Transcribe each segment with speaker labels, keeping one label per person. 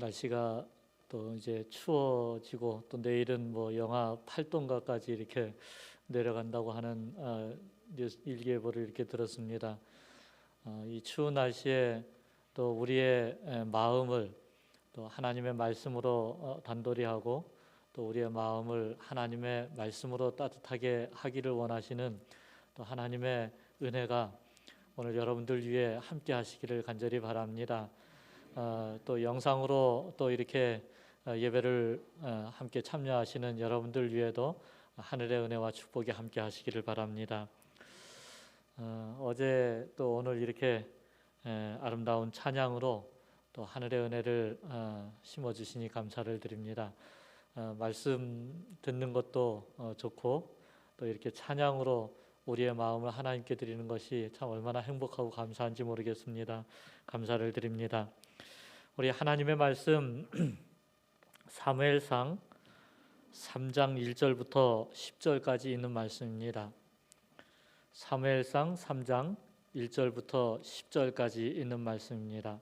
Speaker 1: 날씨가 또 이제 추워지고 또 내일은 뭐 영하 8도인가까지 이렇게 내려간다고 하는 일기예보를 이렇게 들었습니다. 이 추운 날씨에 또 우리의 마음을 또 하나님의 말씀으로 단돌이 하고 또 우리의 마음을 하나님의 말씀으로 따뜻하게 하기를 원하시는 또 하나님의 은혜가 오늘 여러분들 위해 함께 하시기를 간절히 바랍니다. 또 영상으로 또 이렇게 예배를 함께 참여하시는 여러분들 위에도 하늘의 은혜와 축복이 함께 하시기를 바랍니다. 어제 또 오늘 이렇게 아름다운 찬양으로 또 하늘의 은혜를 심어주시니 감사를 드립니다. 말씀 듣는 것도 좋고 또 이렇게 찬양으로 우리의 마음을 하나님께 드리는 것이 참 얼마나 행복하고 감사한지 모르겠습니다. 감사를 드립니다. 우리 하나님의 말씀 사무엘상 3장 1절부터 10절까지 있는 말씀입니다. 사무엘상 3장 1절부터 10절까지 있는 말씀입니다.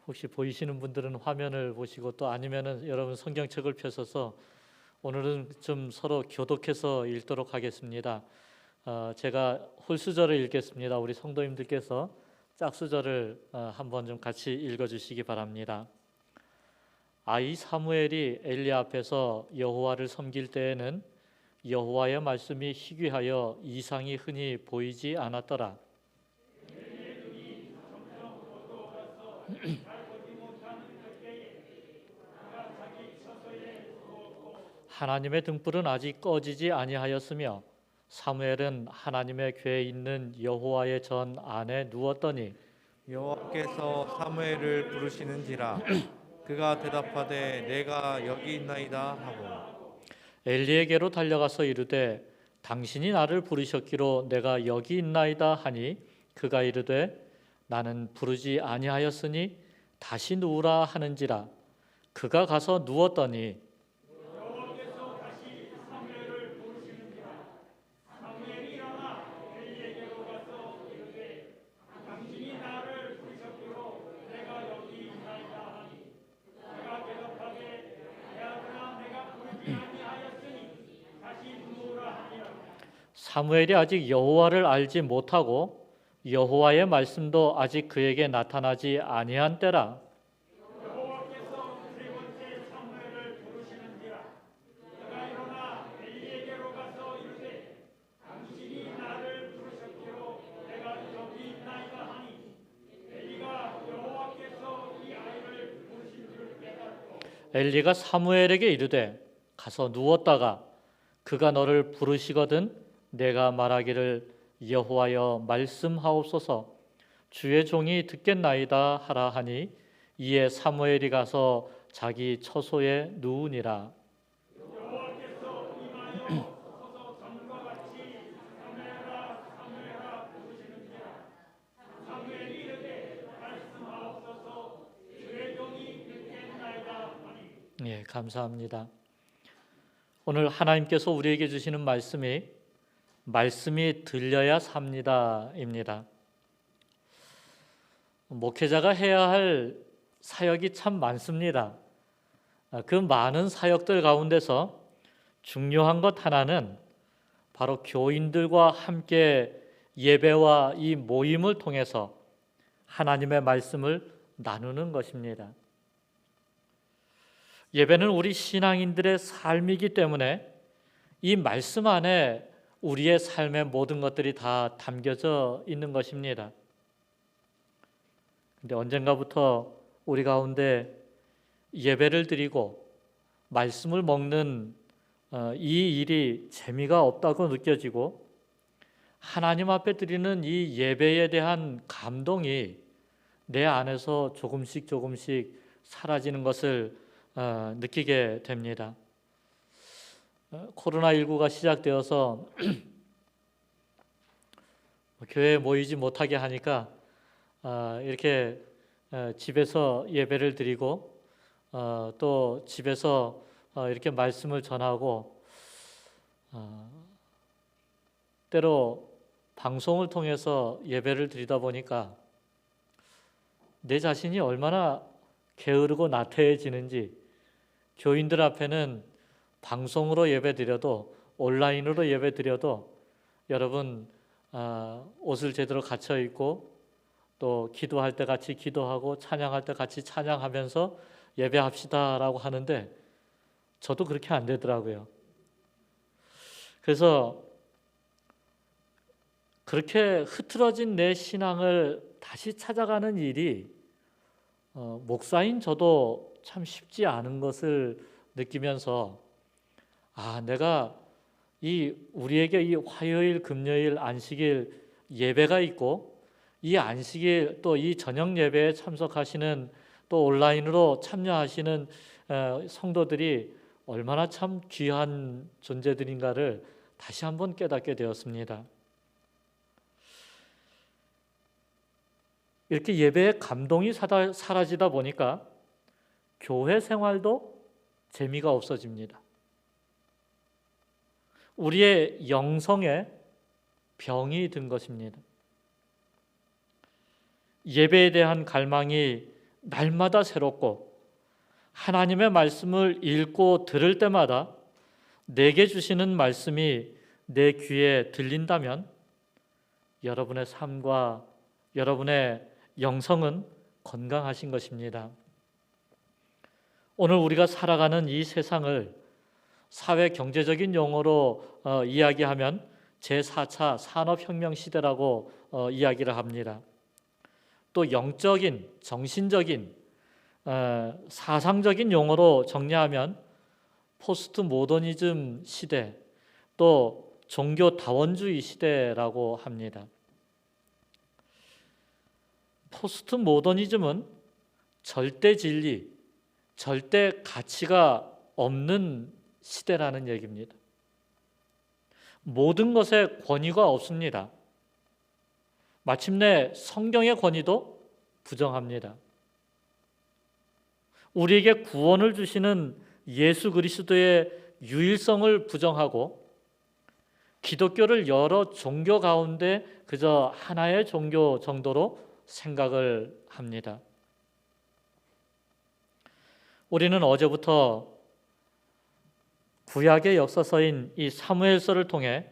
Speaker 1: 혹시 보이시는 분들은 화면을 보시고 또 아니면은 여러분 성경책을 펴셔서 오늘은 좀 서로 교독해서 읽도록 하겠습니다. 제가 홀수절을 읽겠습니다. 우리 성도님들께서 짝수절을 한번 좀 같이 읽어주시기 바랍니다. 아이 사무엘이 엘리 앞에서 여호와를 섬길 때에는 여호와의 말씀이 희귀하여 이상이 흔히 보이지 않았더라. 하나님의 등불은 아직 꺼지지 아니하였으며 사무엘은 하나님의 궤에 있는 여호와의 전 안에 누웠더니
Speaker 2: 여호와께서 사무엘을 부르시는지라 그가 대답하되 내가 여기 있나이다 하고
Speaker 1: 엘리에게로 달려가서 이르되 당신이 나를 부르셨기로 내가 여기 있나이다 하니 그가 이르되 나는 부르지 아니하였으니 다시 누우라 하는지라. 그가 가서 누웠더니 사무엘이 아직 여호와를 알지 못하고 여호와의 말씀도 아직 그에게 나타나지 아니한 때라. 엘리가 사무엘에게 이르되 가서 누웠다가 그가 너를 부르시거든 내가 말하기를 여호와여 말씀하옵소서 주의 종이 듣겠나이다 하라 하니 이에 사무엘이 가서 자기 처소에 누우니라. 예, 감사합니다. 오늘 하나님께서 우리에게 주시는 말씀이 들려야 삽니다입니다. 목회자가 해야 할 사역이 참 많습니다. 그 많은 사역들 가운데서 중요한 것 하나는 바로 교인들과 함께 예배와 이 모임을 통해서 하나님의 말씀을 나누는 것입니다. 예배는 우리 신앙인들의 삶이기 때문에 이 말씀 안에 우리의 삶의 모든 것들이 다 담겨져 있는 것입니다. 근데 언젠가부터 우리 가운데 예배를 드리고 말씀을 먹는 이 일이 재미가 없다고 느껴지고 하나님 앞에 드리는 이 예배에 대한 감동이 내 안에서 조금씩 사라지는 것을 느끼게 됩니다. 코로나19가 시작되어서 교회에 모이지 못하게 하니까 이렇게 집에서 예배를 드리고 또 집에서 이렇게 말씀을 전하고 때로 방송을 통해서 예배를 드리다 보니까 내 자신이 얼마나 게으르고 나태해지는지, 교인들 앞에는 방송으로 예배드려도 온라인으로 예배드려도 여러분 옷을 제대로 갖춰 입고 또 기도할 때 같이 기도하고 찬양할 때 같이 찬양하면서 예배합시다라고 하는데 저도 그렇게 안 되더라고요. 그래서 그렇게 흐트러진 내 신앙을 다시 찾아가는 일이 목사인 저도 참 쉽지 않은 것을 느끼면서 내가 우리에게 이 화요일, 금요일, 안식일 예배가 있고 이 안식일 또 이 저녁 예배에 참석하시는 또 온라인으로 참여하시는 성도들이 얼마나 참 귀한 존재들인가를 다시 한번 깨닫게 되었습니다. 이렇게 예배의 감동이 사라지다 보니까 교회 생활도 재미가 없어집니다. 우리의 영성에 병이 든 것입니다. 예배에 대한 갈망이 날마다 새롭고 하나님의 말씀을 읽고 들을 때마다 내게 주시는 말씀이 내 귀에 들린다면 여러분의 삶과 여러분의 영성은 건강하신 것입니다. 오늘 우리가 살아가는 이 세상을 사회 경제적인 용어로 이야기하면 제4차 산업혁명 시대라고 이야기를 합니다. 또 영적인, 정신적인, 사상적인 용어로 정리하면 포스트 모더니즘 시대, 또 종교 다원주의 시대라고 합니다. 포스트 모더니즘은 절대 진리, 절대 가치가 없는 시대라는 얘기입니다. 모든 것에 권위가 없습니다. 마침내 성경의 권위도 부정합니다. 우리에게 구원을 주시는 예수 그리스도의 유일성을 부정하고 기독교를 여러 종교 가운데 그저 하나의 종교 정도로 생각을 합니다. 우리는 어제부터 구약의 역사서인 이 사무엘서를 통해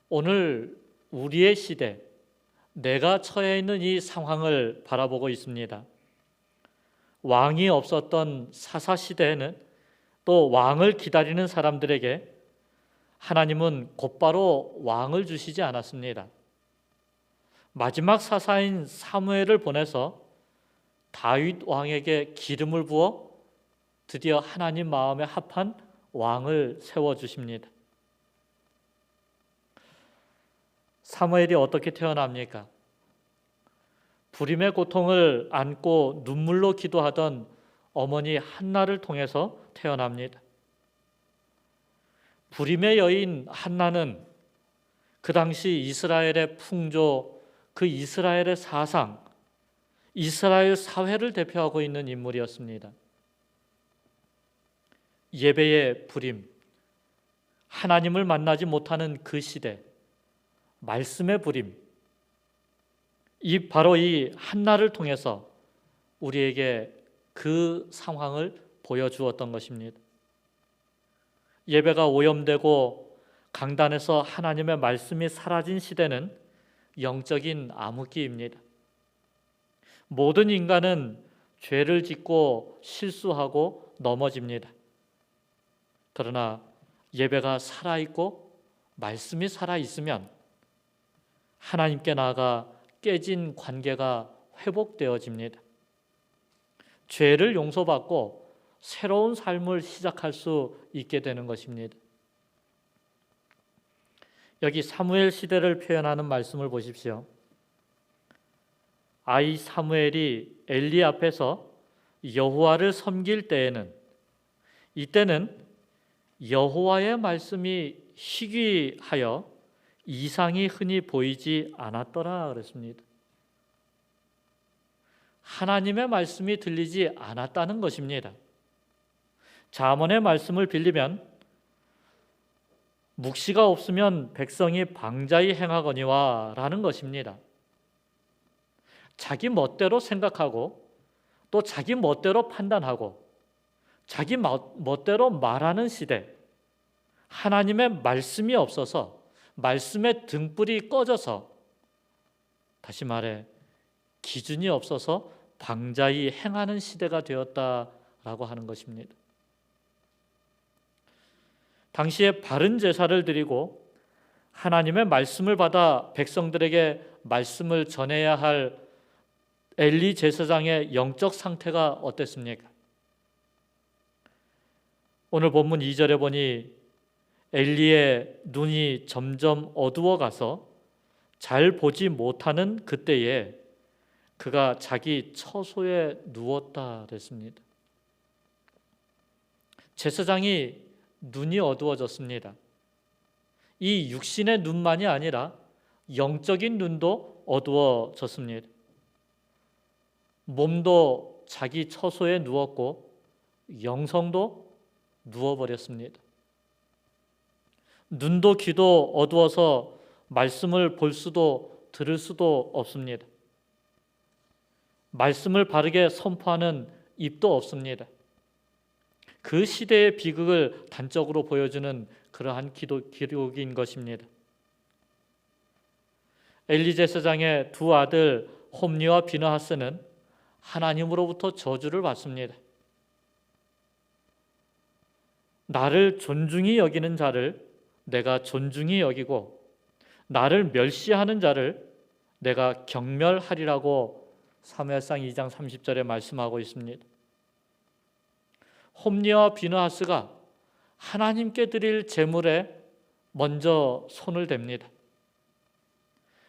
Speaker 1: 오늘 우리의 시대, 내가 처해 있는 이 상황을 바라보고 있습니다. 왕이 없었던 사사시대에는 또 왕을 기다리는 사람들에게 하나님은 곧바로 왕을 주시지 않았습니다. 마지막 사사인 사무엘을 보내서 다윗 왕에게 기름을 부어 드디어 하나님 마음에 합한 왕을 세워주십니다. 사무엘이 어떻게 태어납니까? 불임의 고통을 안고 눈물로 기도하던 어머니 한나를 통해서 태어납니다. 불임의 여인 한나는 그 당시 이스라엘의 풍조, 그 이스라엘의 사상, 이스라엘 사회를 대표하고 있는 인물이었습니다. 예배의 불임, 하나님을 만나지 못하는 그 시대, 말씀의 불임, 바로 이 한나를 통해서 우리에게 그 상황을 보여주었던 것입니다. 예배가 오염되고 강단에서 하나님의 말씀이 사라진 시대는 영적인 암흑기입니다. 모든 인간은 죄를 짓고 실수하고 넘어집니다. 그러나 예배가 살아있고 말씀이 살아있으면 하나님께 나아가 깨진 관계가 회복되어집니다. 죄를 용서받고 새로운 삶을 시작할 수 있게 되는 것입니다. 여기 사무엘 시대를 표현하는 말씀을 보십시오. 아이 사무엘이 엘리 앞에서 여호와를 섬길 때에는, 이때는 여호와의 말씀이 희귀하여 이상이 흔히 보이지 않았더라 그랬습니다. 하나님의 말씀이 들리지 않았다는 것입니다. 잠언의 말씀을 빌리면 묵시가 없으면 백성이 방자히 행하거니와 라는 것입니다. 자기 멋대로 생각하고 또 자기 멋대로 판단하고 자기 멋대로 말하는 시대, 하나님의 말씀이 없어서 말씀의 등불이 꺼져서, 다시 말해 기준이 없어서 방자히 행하는 시대가 되었다라고 하는 것입니다. 당시에 바른 제사를 드리고 하나님의 말씀을 받아 백성들에게 말씀을 전해야 할 엘리 제사장의 영적 상태가 어땠습니까? 오늘 본문 2절에 보니 엘리의 눈이 점점 어두워가서 잘 보지 못하는 그때에 그가 자기 처소에 누웠다 그랬습니다. 제사장이 눈이 어두워졌습니다. 이 육신의 눈만이 아니라 영적인 눈도 어두워졌습니다. 몸도 자기 처소에 누웠고 영성도 누워버렸습니다. 눈도 귀도 어두워서 말씀을 볼 수도 들을 수도 없습니다. 말씀을 바르게 선포하는 입도 없습니다. 그 시대의 비극을 단적으로 보여주는 그러한 기록인 것입니다. 엘리 제사장의 두 아들 홈니와 비느하스는 하나님으로부터 저주를 받습니다. 나를 존중히 여기는 자를 내가 존중히 여기고 나를 멸시하는 자를 내가 경멸하리라고 사무엘상 2장 30절에 말씀하고 있습니다. 홈니와 비느하스가 하나님께 드릴 제물에 먼저 손을 댑니다.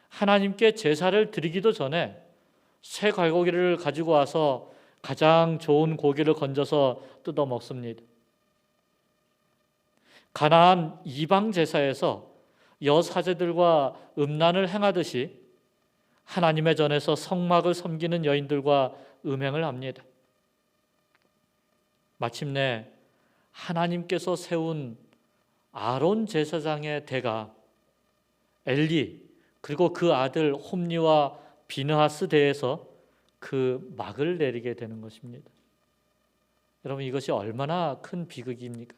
Speaker 1: 하나님께 제사를 드리기도 전에 새 갈고기를 가지고 와서 가장 좋은 고기를 건져서 뜯어 먹습니다. 가나안 이방 제사에서 여사제들과 음란을 행하듯이 하나님의 전에서 성막을 섬기는 여인들과 음행을 합니다. 마침내 하나님께서 세운 아론 제사장의 대가 엘리 그리고 그 아들 홈니와 비느하스 대에서 그 막을 내리게 되는 것입니다. 여러분, 이것이 얼마나 큰 비극입니까?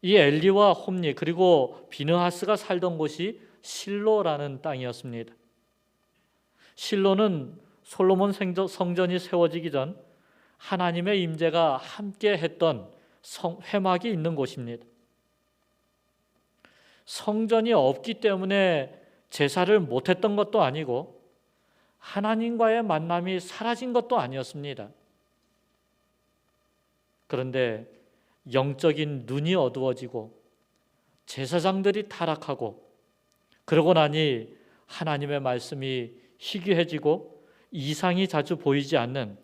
Speaker 1: 이 엘리와 홈니 그리고 비느하스가 살던 곳이 실로라는 땅이었습니다. 실로는 솔로몬 성전이 세워지기 전 하나님의 임재가 함께 했던 회막이 있는 곳입니다. 성전이 없기 때문에 제사를 못했던 것도 아니고 하나님과의 만남이 사라진 것도 아니었습니다. 그런데 영적인 눈이 어두워지고 제사장들이 타락하고 그러고 나니 하나님의 말씀이 희귀해지고 이상이 자주 보이지 않는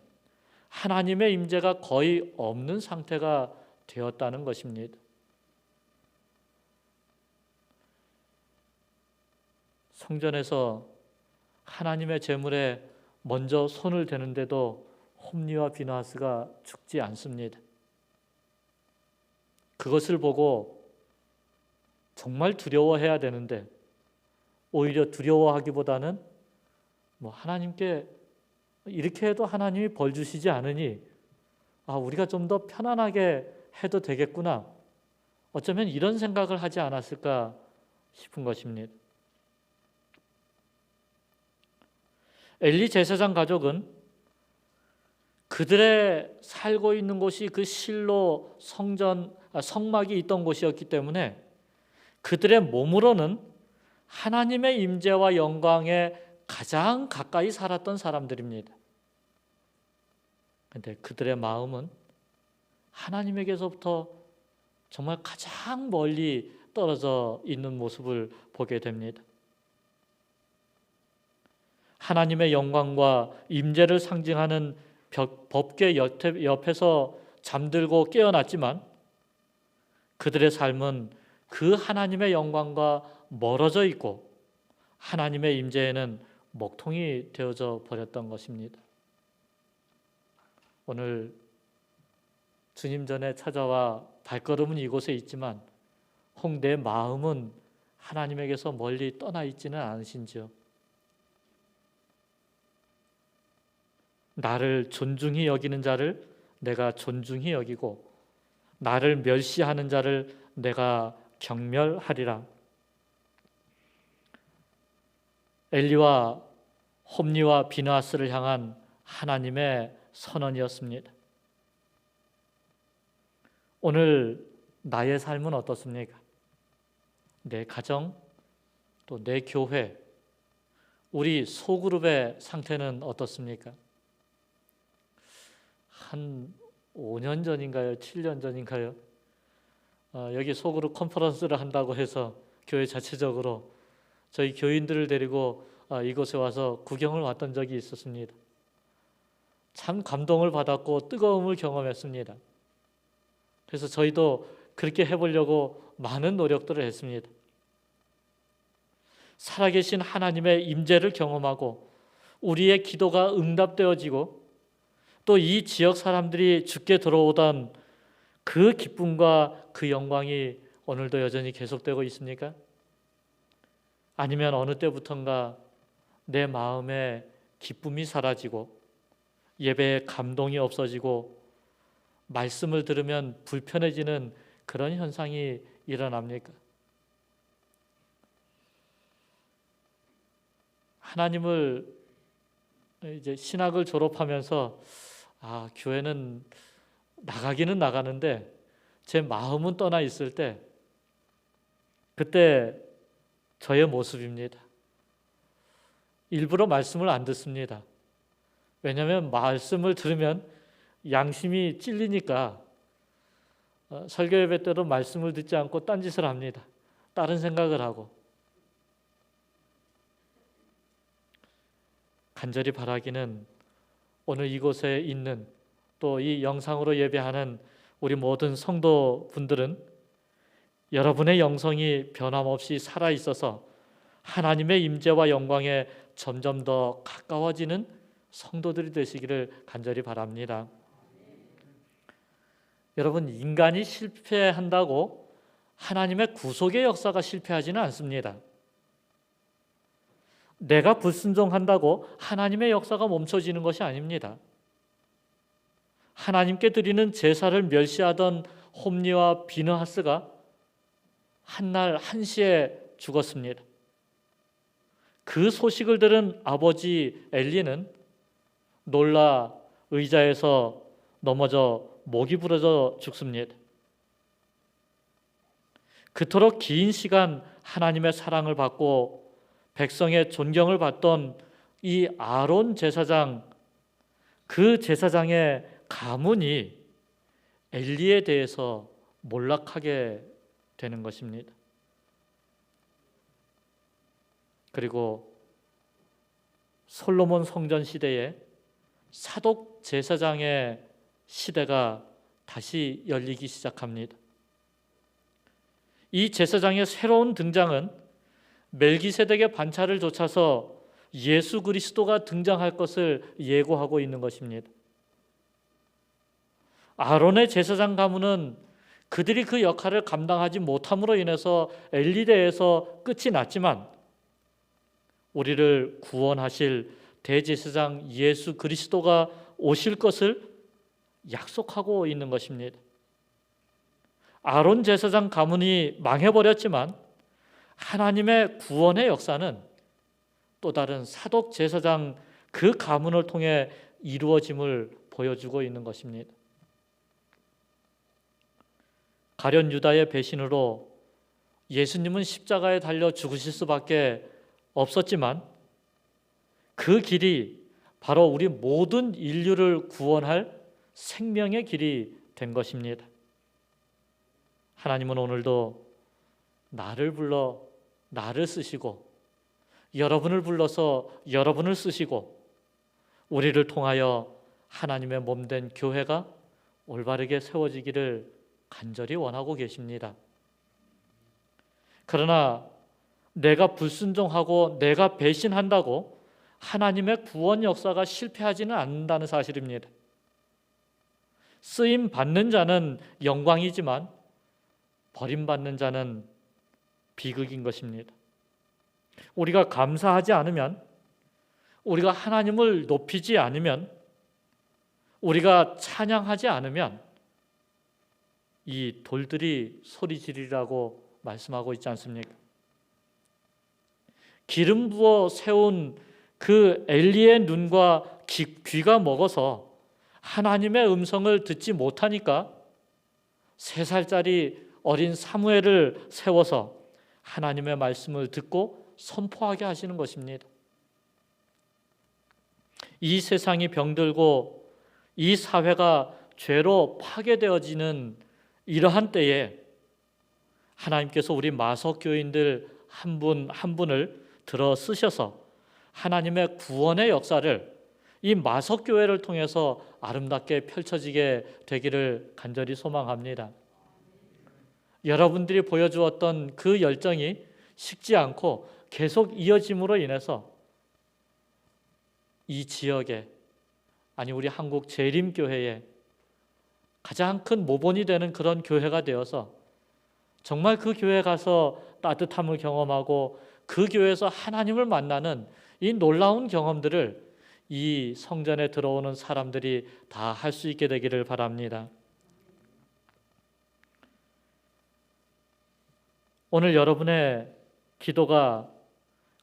Speaker 1: 하나님의 임재가 거의 없는 상태가 되었다는 것입니다. 성전에서 하나님의 제물에 먼저 손을 대는데도 홈니와 비느하스가 죽지 않습니다. 그것을 보고 정말 두려워해야 되는데 오히려 두려워하기보다는 하나님께 이렇게 해도 하나님이 벌 주시지 않으니 우리가 좀 더 편안하게 해도 되겠구나. 어쩌면 이런 생각을 하지 않았을까 싶은 것입니다. 엘리 제사장 가족은 그들의 살고 있는 곳이 그 실로 성막이 있던 곳이었기 때문에 그들의 몸으로는 하나님의 임재와 영광에 가장 가까이 살았던 사람들입니다. 그런데 그들의 마음은 하나님에게서부터 정말 가장 멀리 떨어져 있는 모습을 보게 됩니다. 하나님의 영광과 임재를 상징하는 법궤 옆에서 잠들고 깨어났지만 그들의 삶은 그 하나님의 영광과 멀어져 있고 하나님의 임재에는 먹통이 되어져 버렸던 것입니다. 오늘 주님 전에 찾아와 발걸음은 이곳에 있지만 혹 내 마음은 하나님에게서 멀리 떠나 있지는 않으신지요? 나를 존중히 여기는 자를 내가 존중히 여기고 나를 멸시하는 자를 내가 경멸하리라. 엘리와 홈리와 비느하스를 향한 하나님의 선언이었습니다. 오늘 나의 삶은 어떻습니까? 내 가정, 또 내 교회, 우리 소그룹의 상태는 어떻습니까? 한 5년 전인가요? 7년 전인가요? 여기 소그룹 컨퍼런스를 한다고 해서 교회 자체적으로 저희 교인들을 데리고 이곳에 와서 구경을 왔던 적이 있었습니다. 참 감동을 받았고 뜨거움을 경험했습니다. 그래서 저희도 그렇게 해보려고 많은 노력들을 했습니다. 살아계신 하나님의 임재를 경험하고 우리의 기도가 응답되어지고 또 이 지역 사람들이 주께 들어오던 그 기쁨과 그 영광이 오늘도 여전히 계속되고 있습니까? 아니면 어느 때부턴가 내 마음에 기쁨이 사라지고 예배에 감동이 없어지고 말씀을 들으면 불편해지는 그런 현상이 일어납니까? 하나님을 이제 신학을 졸업하면서 교회는 나가기는 나가는데 제 마음은 떠나 있을 때 그때 저의 모습입니다. 일부러 말씀을 안 듣습니다. 왜냐하면 말씀을 들으면 양심이 찔리니까 설교 예배 때도 말씀을 듣지 않고 딴짓을 합니다. 다른 생각을 하고. 간절히 바라기는 오늘 이곳에 있는 또 이 영상으로 예배하는 우리 모든 성도분들은 여러분의 영성이 변함없이 살아있어서 하나님의 임재와 영광에 점점 더 가까워지는 성도들이 되시기를 간절히 바랍니다. 여러분, 인간이 실패한다고 하나님의 구속의 역사가 실패하지는 않습니다. 내가 불순종한다고 하나님의 역사가 멈춰지는 것이 아닙니다. 하나님께 드리는 제사를 멸시하던 홈리와 비느하스가 한날 한시에 죽었습니다. 그 소식을 들은 아버지 엘리는 놀라 의자에서 넘어져 목이 부러져 죽습니다. 그토록 긴 시간 하나님의 사랑을 받고 백성의 존경을 받던 이 아론 제사장, 그 제사장의 가문이 엘리에 대해서 몰락하게 되는 것입니다. 그리고 솔로몬 성전 시대에 사독 제사장의 시대가 다시 열리기 시작합니다. 이 제사장의 새로운 등장은 멜기세덱의 반차를 좇아서 예수 그리스도가 등장할 것을 예고하고 있는 것입니다. 아론의 제사장 가문은 그들이 그 역할을 감당하지 못함으로 인해서 엘리대에서 끝이 났지만 우리를 구원하실 대제사장 예수 그리스도가 오실 것을 약속하고 있는 것입니다. 아론 제사장 가문이 망해버렸지만 하나님의 구원의 역사는 또 다른 사독 제사장 그 가문을 통해 이루어짐을 보여주고 있는 것입니다. 가룟 유다의 배신으로 예수님은 십자가에 달려 죽으실 수밖에 없었지만 그 길이 바로 우리 모든 인류를 구원할 생명의 길이 된 것입니다. 하나님은 오늘도 나를 불러 나를 쓰시고 여러분을 불러서 여러분을 쓰시고 우리를 통하여 하나님의 몸된 교회가 올바르게 세워지기를 간절히 원하고 계십니다. 그러나 내가 불순종하고 내가 배신한다고 하나님의 구원 역사가 실패하지는 않는다는 사실입니다. 쓰임 받는 자는 영광이지만 버림받는 자는 비극인 것입니다. 우리가 감사하지 않으면, 우리가 하나님을 높이지 않으면, 우리가 찬양하지 않으면 이 돌들이 소리 지르라고 말씀하고 있지 않습니까? 기름 부어 세운 그 엘리의 눈과 귀가 먹어서 하나님의 음성을 듣지 못하니까 3살짜리 어린 사무엘을 세워서 하나님의 말씀을 듣고 선포하게 하시는 것입니다. 이 세상이 병들고 이 사회가 죄로 파괴되어지는 이러한 때에 하나님께서 우리 마석교인들 한 분 한 분을 들어 쓰셔서 하나님의 구원의 역사를 이 마석교회를 통해서 아름답게 펼쳐지게 되기를 간절히 소망합니다. 여러분들이 보여주었던 그 열정이 식지 않고 계속 이어짐으로 인해서 이 지역에, 아니 우리 한국 재림교회에 가장 큰 모본이 되는 그런 교회가 되어서 정말 그 교회에 가서 따뜻함을 경험하고 그 교회에서 하나님을 만나는 이 놀라운 경험들을 이 성전에 들어오는 사람들이 다 할 수 있게 되기를 바랍니다. 오늘 여러분의 기도가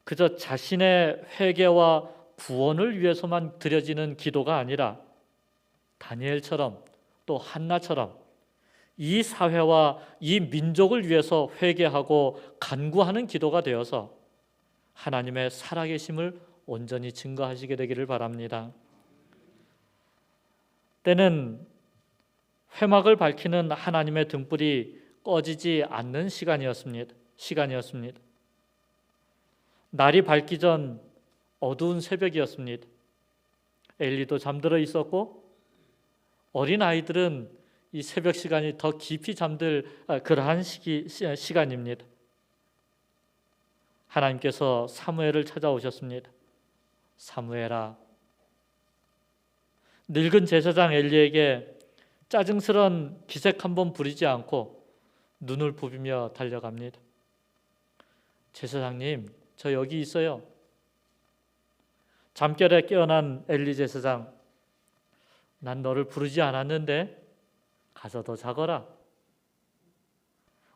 Speaker 1: 그저 자신의 회개와 구원을 위해서만 드려지는 기도가 아니라 다니엘처럼 또 한나처럼 이 사회와 이 민족을 위해서 회개하고 간구하는 기도가 되어서 하나님의 살아계심을 온전히 증거하시게 되기를 바랍니다. 때는 회막을 밝히는 하나님의 등불이 꺼지지 않는 시간이었습니다. 날이 밝기 전 어두운 새벽이었습니다. 엘리도 잠들어 있었고 어린 아이들은 이 새벽 시간이 더 깊이 잠들 그러한 시간입니다. 하나님께서 사무엘을 찾아오셨습니다. 사무엘아. 늙은 제사장 엘리에게 짜증스런 기색 한번 부리지 않고 눈을 부비며 달려갑니다. 제사장님, 저 여기 있어요. 잠결에 깨어난 엘리 제사장, 난 너를 부르지 않았는데 가서 더 자거라.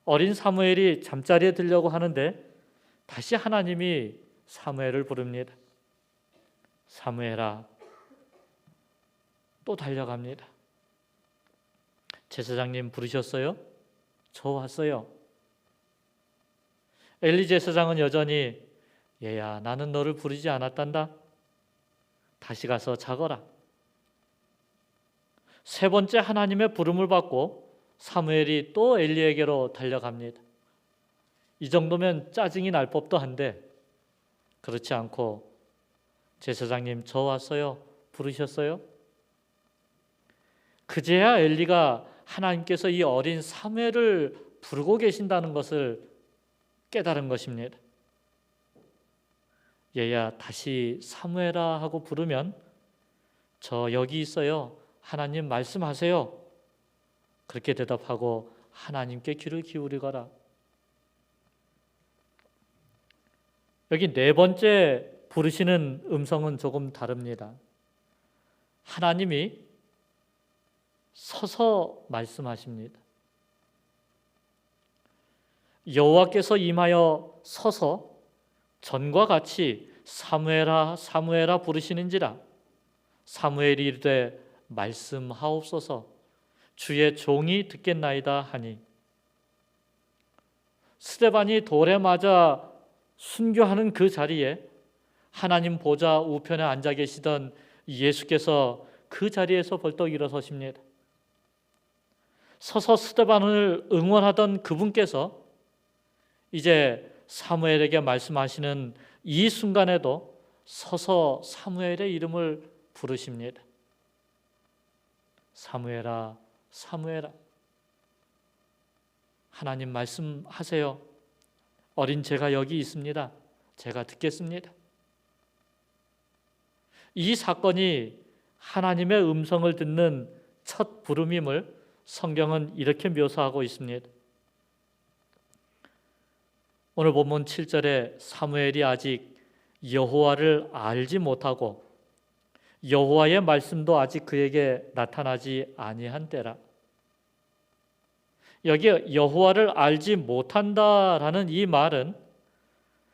Speaker 1: 어린 사무엘이 잠자리에 들려고 하는데 다시 하나님이 사무엘을 부릅니다. 사무엘아. 또 달려갑니다. 제사장님 부르셨어요? 저 왔어요. 엘리 제사장은 여전히 얘야, 나는 너를 부르지 않았단다. 다시 가서 자거라. 3번째 하나님의 부름을 받고 사무엘이 또 엘리에게로 달려갑니다. 이 정도면 짜증이 날 법도 한데 그렇지 않고 제사장님 저 왔어요. 부르셨어요? 그제야 엘리가 하나님께서 이 어린 사무엘을 부르고 계신다는 것을 깨달은 것입니다. 얘야 다시 사무엘아 하고 부르면 저 여기 있어요. 하나님 말씀하세요. 그렇게 대답하고 하나님께 귀를 기울이거라. 여기 4번째 부르시는 음성은 조금 다릅니다. 하나님이 서서 말씀하십니다. 여호와께서 임하여 서서 전과 같이 사무엘아 사무엘아 부르시는지라. 사무엘이 이르되 말씀하옵소서 주의 종이 듣겠나이다 하니. 스데반이 돌에 맞아 순교하는 그 자리에 하나님 보좌 우편에 앉아 계시던 예수께서 그 자리에서 벌떡 일어서십니다. 서서 스데반을 응원하던 그분께서 이제 사무엘에게 말씀하시는 이 순간에도 서서 사무엘의 이름을 부르십니다. 사무엘아, 사무엘아. 하나님 말씀하세요. 어린 제가 여기 있습니다. 제가 듣겠습니다. 이 사건이 하나님의 음성을 듣는 첫 부름임을 성경은 이렇게 묘사하고 있습니다. 오늘 본문 7절에 사무엘이 아직 여호와를 알지 못하고 여호와의 말씀도 아직 그에게 나타나지 아니한 때라. 여기에 여호와를 알지 못한다라는 이 말은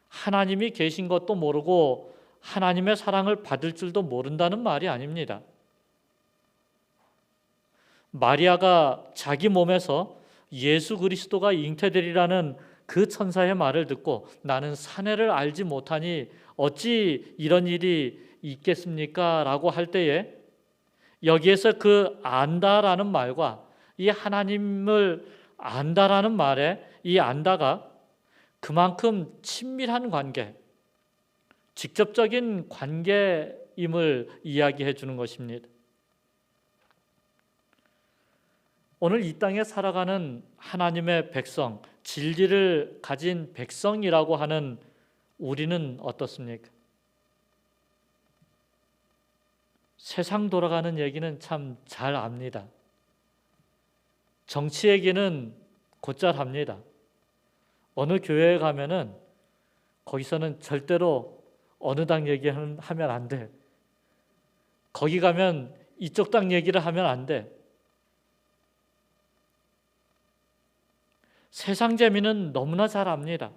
Speaker 1: 하나님이 계신 것도 모르고 하나님의 사랑을 받을 줄도 모른다는 말이 아닙니다. 마리아가 자기 몸에서 예수 그리스도가 잉태되리라는 그 천사의 말을 듣고 나는 사내를 알지 못하니 어찌 이런 일이 있겠습니까? 라고 할 때에 여기에서 그 안다라는 말과 이 하나님을 안다라는 말에 이 안다가 그만큼 친밀한 관계, 직접적인 관계임을 이야기해 주는 것입니다. 오늘 이 땅에 살아가는 하나님의 백성, 진리를 가진 백성이라고 하는 우리는 어떻습니까? 세상 돌아가는 얘기는 참 잘 압니다. 정치 얘기는 곧잘 합니다. 어느 교회에 가면은 거기서는 절대로 어느 당 얘기하면 안 돼. 거기 가면 이쪽 당 얘기를 하면 안 돼. 세상 재미는 너무나 잘 압니다.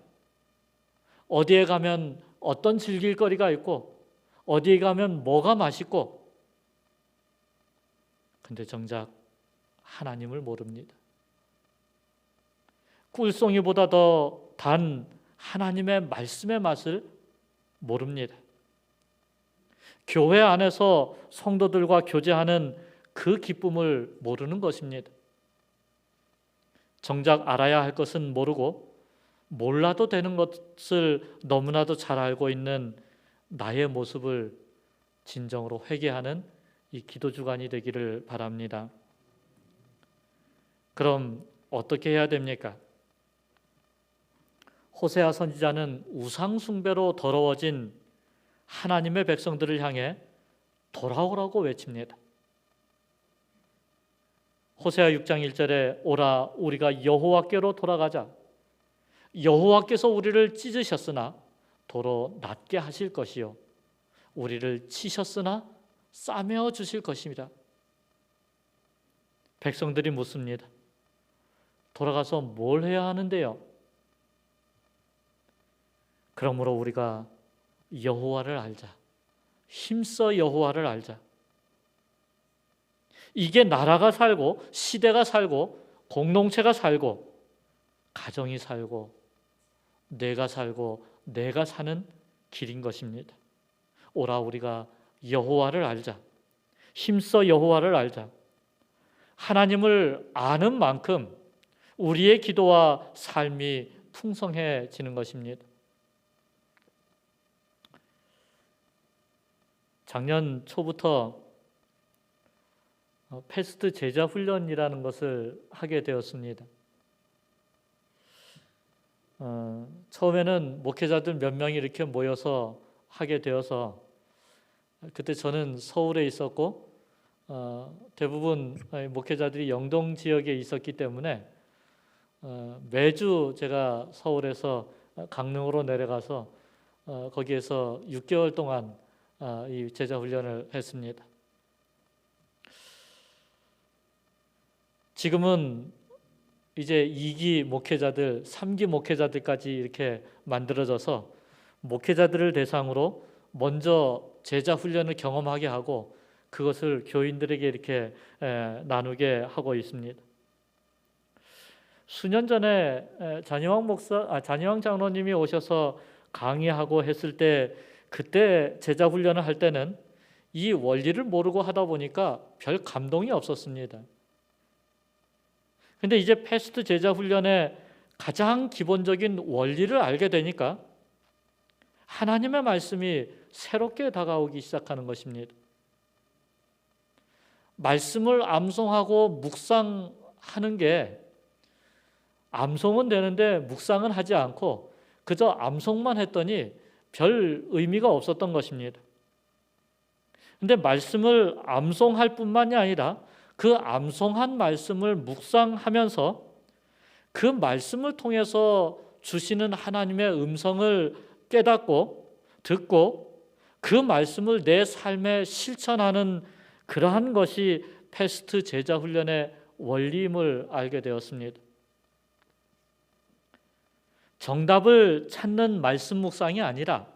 Speaker 1: 어디에 가면 어떤 즐길 거리가 있고 어디에 가면 뭐가 맛있고, 근데 정작 하나님을 모릅니다. 꿀송이보다 더 단 하나님의 말씀의 맛을 모릅니다. 교회 안에서 성도들과 교제하는 그 기쁨을 모르는 것입니다. 정작 알아야 할 것은 모르고 몰라도 되는 것을 너무나도 잘 알고 있는 나의 모습을 진정으로 회개하는 이 기도 주간이 되기를 바랍니다. 그럼 어떻게 해야 됩니까? 호세아 선지자는 우상 숭배로 더러워진 하나님의 백성들을 향해 돌아오라고 외칩니다. 호세아 6장 1절에 오라 우리가 여호와께로 돌아가자. 여호와께서 우리를 찢으셨으나 도로 낫게 하실 것이요 우리를 치셨으나 싸매어 주실 것입니다. 백성들이 묻습니다. 돌아가서 뭘 해야 하는데요? 그러므로 우리가 여호와를 알자. 힘써 여호와를 알자. 이게 나라가 살고 시대가 살고 공동체가 살고 가정이 살고 내가 살고 내가 사는 길인 것입니다. 오라 우리가 여호와를 알자. 힘써 여호와를 알자. 하나님을 아는 만큼 우리의 기도와 삶이 풍성해지는 것입니다. 작년 초부터 패스트 제자 훈련이라는 것을 하게 되었습니다. 처음에는 목회자들 몇 명이 이렇게 모여서 하게 되어서 그때 저는 서울에 있었고 대부분 목회자들이 영동 지역에 있었기 때문에 매주 제가 서울에서 강릉으로 내려가서 거기에서 6개월 동안 이 제자 훈련을 했습니다. 지금은 이제 2기 목회자들, 3기 목회자들까지 이렇게 만들어져서 목회자들을 대상으로 먼저 제자 훈련을 경험하게 하고 그것을 교인들에게 이렇게 나누게 하고 있습니다. 수년 전에 잔이왕 장로님이 오셔서 강의하고 했을 때 그때 제자 훈련을 할 때는 이 원리를 모르고 하다 보니까 별 감동이 없었습니다. 근데 이제 패스트 제자 훈련의 가장 기본적인 원리를 알게 되니까 하나님의 말씀이 새롭게 다가오기 시작하는 것입니다. 말씀을 암송하고 묵상하는 게 암송은 되는데 묵상은 하지 않고 그저 암송만 했더니 별 의미가 없었던 것입니다. 근데 말씀을 암송할 뿐만이 아니라 그 암송한 말씀을 묵상하면서 그 말씀을 통해서 주시는 하나님의 음성을 깨닫고 듣고 그 말씀을 내 삶에 실천하는 그러한 것이 패스트 제자 훈련의 원리임을 알게 되었습니다. 정답을 찾는 말씀 묵상이 아니라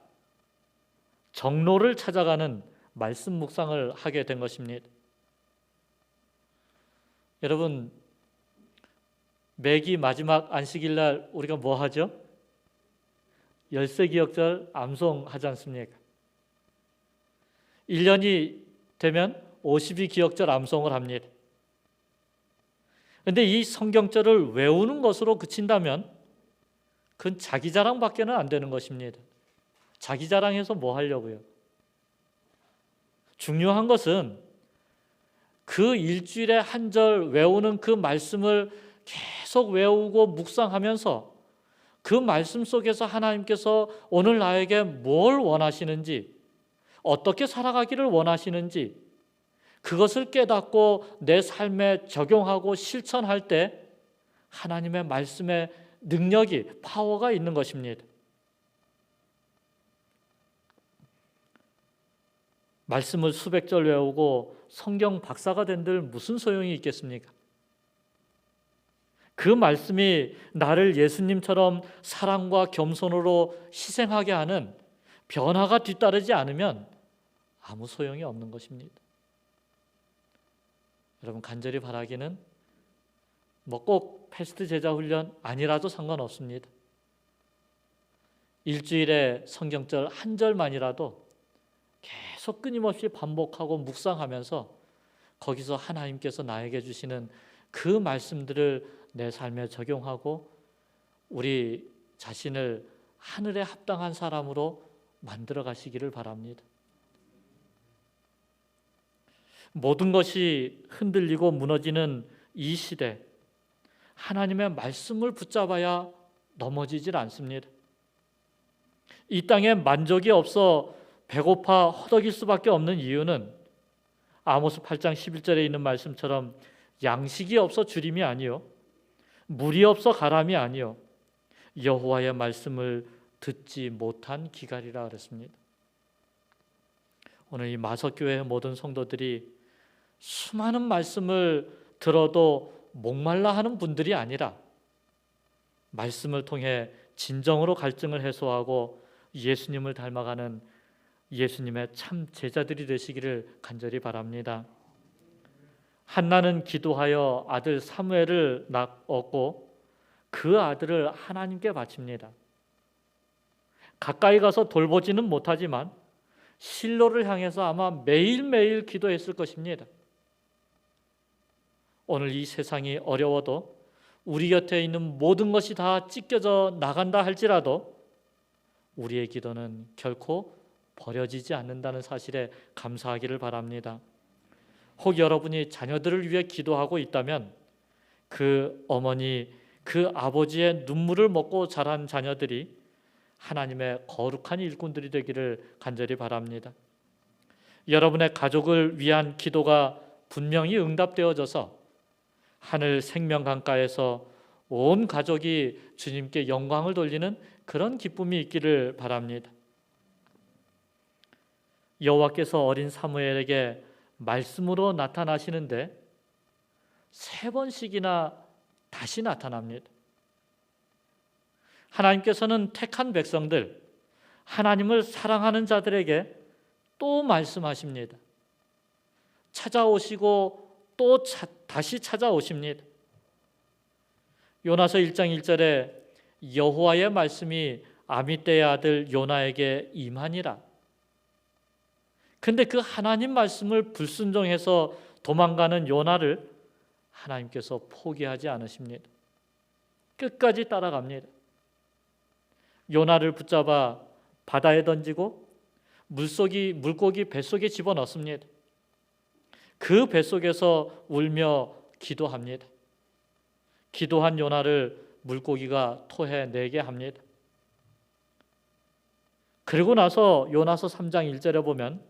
Speaker 1: 정로를 찾아가는 말씀 묵상을 하게 된 것입니다. 여러분, 매기 마지막 안식일 날 우리가 뭐 하죠? 열세기억절 암송하지 않습니까? 1년이 되면 52기억절 암송을 합니다. 그런데 이 성경절을 외우는 것으로 그친다면 그건 자기 자랑밖에는 안 되는 것입니다. 자기 자랑해서 뭐 하려고요? 중요한 것은 그 일주일에 한 절 외우는 그 말씀을 계속 외우고 묵상하면서 그 말씀 속에서 하나님께서 오늘 나에게 뭘 원하시는지, 어떻게 살아가기를 원하시는지 그것을 깨닫고 내 삶에 적용하고 실천할 때 하나님의 말씀의 능력이, 파워가 있는 것입니다. 말씀을 수백 절 외우고 성경 박사가 된들 무슨 소용이 있겠습니까? 그 말씀이 나를 예수님처럼 사랑과 겸손으로 희생하게 하는 변화가 뒤따르지 않으면 아무 소용이 없는 것입니다. 여러분, 간절히 바라기는 꼭 패스트 제자 훈련 아니라도 상관없습니다. 일주일에 성경절 한 절만이라도 계속 끊임없이 반복하고 묵상하면서 거기서 하나님께서 나에게 주시는 그 말씀들을 내 삶에 적용하고 우리 자신을 하늘에 합당한 사람으로 만들어 가시기를 바랍니다. 모든 것이 흔들리고 무너지는 이 시대, 하나님의 말씀을 붙잡아야 넘어지질 않습니다. 이 땅에 만족이 없어 배고파 허덕일 수밖에 없는 이유는 아모스 8장 11절에 있는 말씀처럼 양식이 없어 주림이 아니요, 물이 없어 가람이 아니요, 여호와의 말씀을 듣지 못한 기갈이라 그랬습니다. 오늘 이 마석교회의 모든 성도들이 수많은 말씀을 들어도 목말라 하는 분들이 아니라 말씀을 통해 진정으로 갈증을 해소하고 예수님을 닮아가는 예수님의 참 제자들이 되시기를 간절히 바랍니다. 한나는 기도하여 아들 사무엘을 얻고 그 아들을 하나님께 바칩니다. 가까이 가서 돌보지는 못하지만 실로를 향해서 아마 매일매일 기도했을 것입니다. 오늘 이 세상이 어려워도 우리 곁에 있는 모든 것이 다 찢겨져 나간다 할지라도 우리의 기도는 결코 버려지지 않는다는 사실에 감사하기를 바랍니다. 혹 여러분이 자녀들을 위해 기도하고 있다면 그 어머니, 그 아버지의 눈물을 먹고 자란 자녀들이 하나님의 거룩한 일꾼들이 되기를 간절히 바랍니다. 여러분의 가족을 위한 기도가 분명히 응답되어져서 하늘 생명강가에서 온 가족이 주님께 영광을 돌리는 그런 기쁨이 있기를 바랍니다. 여호와께서 어린 사무엘에게 말씀으로 나타나시는데 3번씩이나 다시 나타납니다. 하나님께서는 택한 백성들, 하나님을 사랑하는 자들에게 또 말씀하십니다. 찾아오시고 또 다시 찾아오십니다. 요나서 1장 1절에 여호와의 말씀이 아미떼의 아들 요나에게 임하니라. 근데 그 하나님 말씀을 불순종해서 도망가는 요나를 하나님께서 포기하지 않으십니다. 끝까지 따라갑니다. 요나를 붙잡아 바다에 던지고 물고기 뱃속에 집어넣습니다. 그 뱃속에서 울며 기도합니다. 기도한 요나를 물고기가 토해내게 합니다. 그리고 나서 요나서 3장 1절에 보면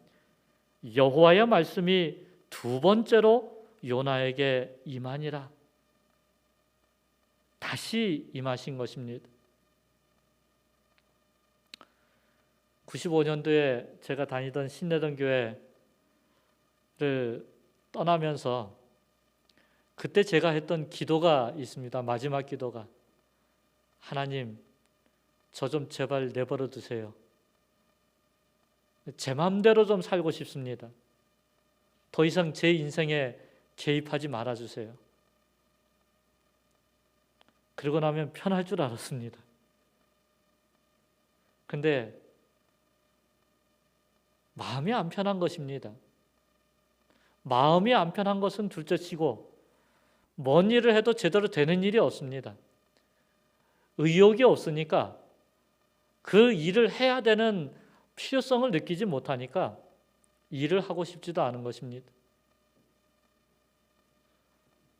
Speaker 1: 여호와의 말씀이 2번째로 요나에게 임하니라. 다시 임하신 것입니다. 95년도에 제가 다니던 신내던 교회를 떠나면서 그때 제가 했던 기도가 있습니다. 마지막 기도가, 하나님, 저 좀 제발 내버려 두세요. 제 마음대로 좀 살고 싶습니다. 더 이상 제 인생에 개입하지 말아주세요. 그러고 나면 편할 줄 알았습니다. 근데 마음이 안 편한 것입니다. 마음이 안 편한 것은 둘째치고 뭔 일을 해도 제대로 되는 일이 없습니다. 의욕이 없으니까 그 일을 해야 되는 필요성을 느끼지 못하니까 일을 하고 싶지도 않은 것입니다.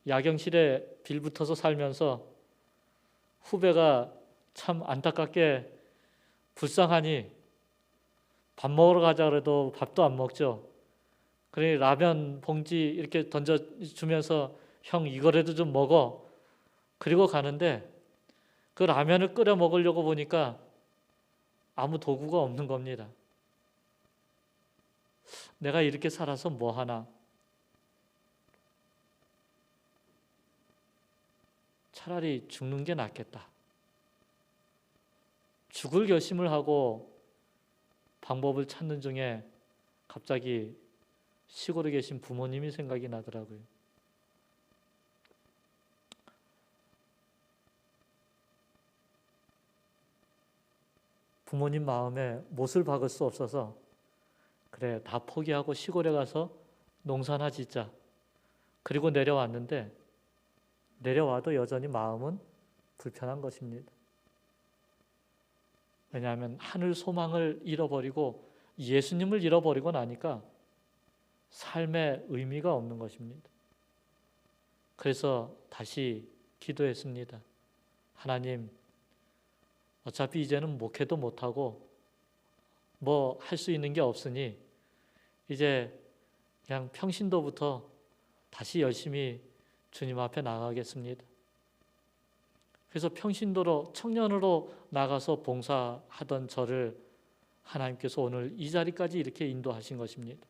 Speaker 1: 야경실에 빌붙어서 살면서 후배가 참 안타깝게 불쌍하니 밥 먹으러 가자 그래도 밥도 안 먹죠. 그러니 라면 봉지 이렇게 던져주면서 형 이거라도 좀 먹어. 그리고 가는데 그 라면을 끓여 먹으려고 보니까 아무 도구가 없는 겁니다. 내가 이렇게 살아서 뭐 하나? 차라리 죽는 게 낫겠다. 죽을 결심을 하고 방법을 찾는 중에 갑자기 시골에 계신 부모님이 생각이 나더라고요. 부모님 마음에 못을 박을 수 없어서 그래, 다 포기하고 시골에 가서 농사나 짓자. 그리고 내려왔는데 내려와도 여전히 마음은 불편한 것입니다. 왜냐하면 하늘 소망을 잃어버리고 예수님을 잃어버리고 나니까 삶의 의미가 없는 것입니다. 그래서 다시 기도했습니다. 하나님, 어차피 이제는 목회도 못하고 뭐 할 수 있는 게 없으니 이제 그냥 평신도부터 다시 열심히 주님 앞에 나가겠습니다. 그래서 평신도로 청년으로 나가서 봉사하던 저를 하나님께서 오늘 이 자리까지 이렇게 인도하신 것입니다.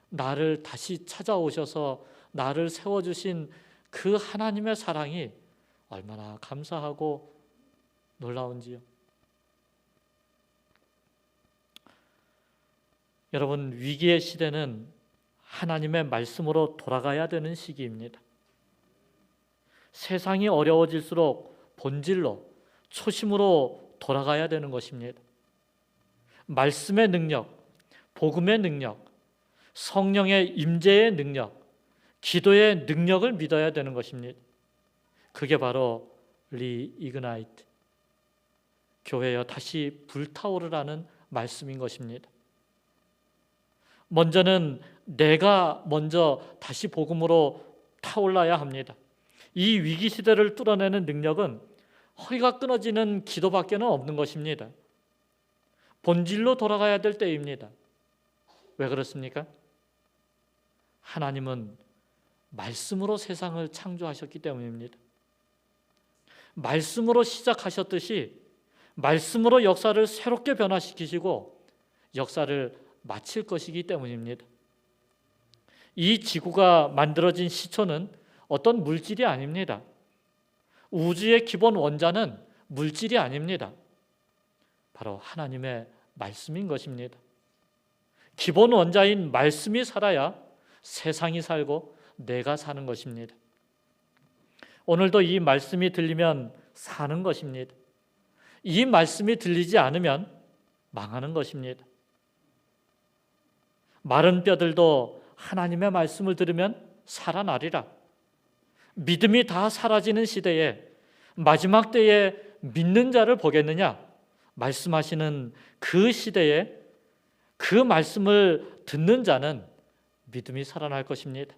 Speaker 1: 나를 다시 찾아오셔서 나를 세워주신 그 하나님의 사랑이 얼마나 감사하고 놀라운지요. 여러분, 위기의 시대는 하나님의 말씀으로 돌아가야 되는 시기입니다. 세상이 어려워질수록 본질로, 초심으로 돌아가야 되는 것입니다. 말씀의 능력, 복음의 능력, 성령의 임재의 능력, 기도의 능력을 믿어야 되는 것입니다. 그게 바로 리이그나이트, 교회여 다시 불타오르라는 말씀인 것입니다. 먼저는 내가 먼저 다시 복음으로 타올라야 합니다. 이 위기 시대를 뚫어내는 능력은 허리가 끊어지는 기도밖에는 없는 것입니다. 본질로 돌아가야 될 때입니다. 왜 그렇습니까? 하나님은 말씀으로 세상을 창조하셨기 때문입니다. 말씀으로 시작하셨듯이 말씀으로 역사를 새롭게 변화시키시고 역사를 마칠 것이기 때문입니다. 이 지구가 만들어진 시초는 어떤 물질이 아닙니다. 우주의 기본 원자는 물질이 아닙니다. 바로 하나님의 말씀인 것입니다. 기본 원자인 말씀이 살아야 세상이 살고 내가 사는 것입니다. 오늘도 이 말씀이 들리면 사는 것입니다. 이 말씀이 들리지 않으면 망하는 것입니다. 마른 뼈들도 하나님의 말씀을 들으면 살아나리라. 믿음이 다 사라지는 시대에 마지막 때에 믿는 자를 보겠느냐? 말씀하시는 그 시대에 그 말씀을 듣는 자는 믿음이 살아날 것입니다.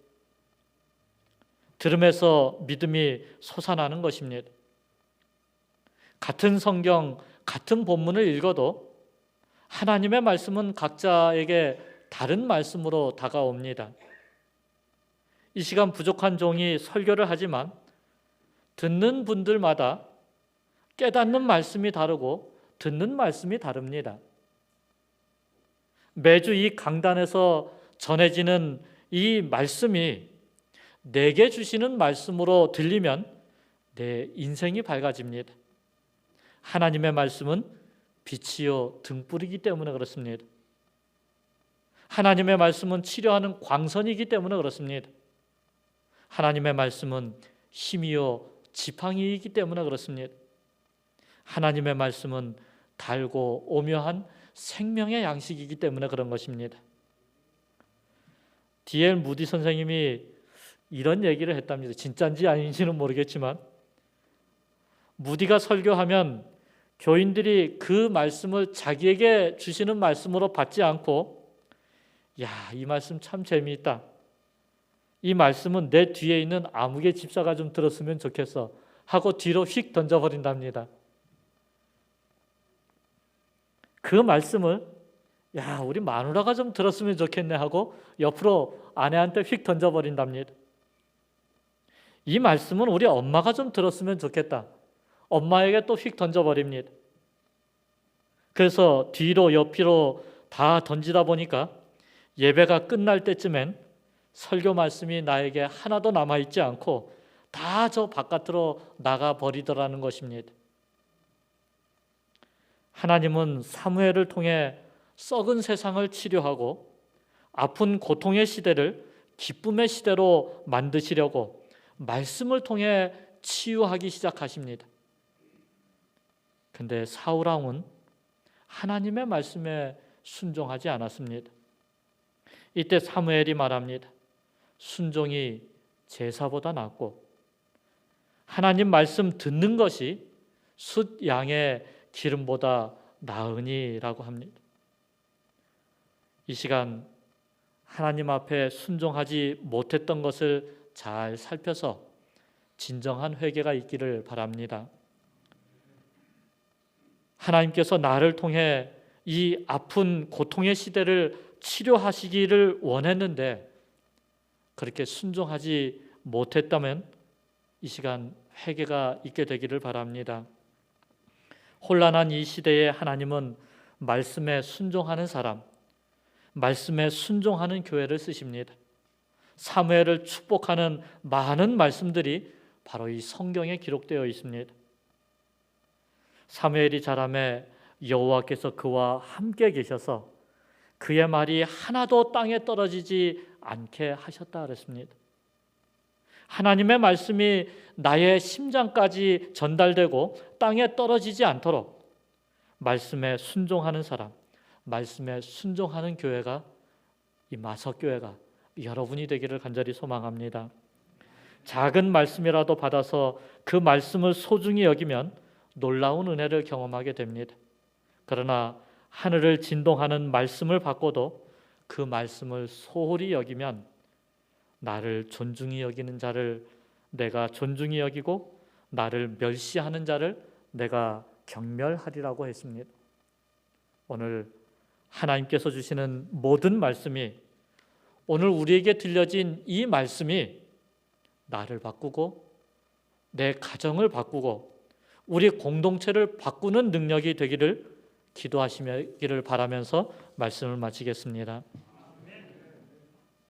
Speaker 1: 들음에서 믿음이 솟아나는 것입니다. 같은 성경, 같은 본문을 읽어도 하나님의 말씀은 각자에게 다른 말씀으로 다가옵니다. 이 시간 부족한 종이 설교를 하지만 듣는 분들마다 깨닫는 말씀이 다르고 듣는 말씀이 다릅니다. 매주 이 강단에서 전해지는 이 말씀이 내게 주시는 말씀으로 들리면 내 인생이 밝아집니다. 하나님의 말씀은 빛이요 등불이기 때문에 그렇습니다. 하나님의 말씀은 치료하는 광선이기 때문에 그렇습니다. 하나님의 말씀은 힘이요 지팡이이기 때문에 그렇습니다. 하나님의 말씀은 달고 오묘한 생명의 양식이기 때문에 그런 것입니다. D.L. 무디 선생님이 이런 얘기를 했답니다. 진짜인지 아닌지는 모르겠지만 무디가 설교하면 교인들이 그 말씀을 자기에게 주시는 말씀으로 받지 않고 야, 이 말씀 참 재미있다. 이 말씀은 내 뒤에 있는 아무개 집사가 좀 들었으면 좋겠어 하고 뒤로 휙 던져버린답니다. 그 말씀을 야, 우리 마누라가 좀 들었으면 좋겠네 하고 옆으로 아내한테 휙 던져버린답니다. 이 말씀은 우리 엄마가 좀 들었으면 좋겠다. 엄마에게 또 휙 던져버립니다. 그래서 뒤로 옆으로 다 던지다 보니까 예배가 끝날 때쯤엔 설교 말씀이 나에게 하나도 남아있지 않고 다 저 바깥으로 나가버리더라는 것입니다. 하나님은 사무엘을 통해 썩은 세상을 치료하고 아픈 고통의 시대를 기쁨의 시대로 만드시려고 말씀을 통해 치유하기 시작하십니다. 근데 사울 왕은 하나님의 말씀에 순종하지 않았습니다. 이때 사무엘이 말합니다. 순종이 제사보다 낫고 하나님 말씀 듣는 것이 숫 양의 기름보다 나으니라고 합니다. 이 시간 하나님 앞에 순종하지 못했던 것을 잘 살펴서 진정한 회개가 있기를 바랍니다. 하나님께서 나를 통해 이 아픈 고통의 시대를 치료하시기를 원했는데 그렇게 순종하지 못했다면 이 시간 회개가 있게 되기를 바랍니다. 혼란한 이 시대에 하나님은 말씀에 순종하는 사람, 말씀에 순종하는 교회를 쓰십니다. 사무엘을 축복하는 많은 말씀들이 바로 이 성경에 기록되어 있습니다. 사무엘이 자라매 여호와께서 그와 함께 계셔서 그의 말이 하나도 땅에 떨어지지 않게 하셨다 그랬습니다. 하나님의 말씀이 나의 심장까지 전달되고 땅에 떨어지지 않도록 말씀에 순종하는 사람, 말씀에 순종하는 교회가 이 마석교회가 여러분이 되기를 간절히 소망합니다. 작은 말씀이라도 받아서 그 말씀을 소중히 여기면 놀라운 은혜를 경험하게 됩니다. 그러나 하늘을 진동하는 말씀을 받고도 그 말씀을 소홀히 여기면 나를 존중히 여기는 자를 내가 존중히 여기고 나를 멸시하는 자를 내가 경멸하리라고 했습니다. 오늘 하나님께서 주시는 모든 말씀이 오늘 우리에게 들려진 이 말씀이 나를 바꾸고 내 가정을 바꾸고 우리 공동체를 바꾸는 능력이 되기를 기도하시기를 바라면서 말씀을 마치겠습니다.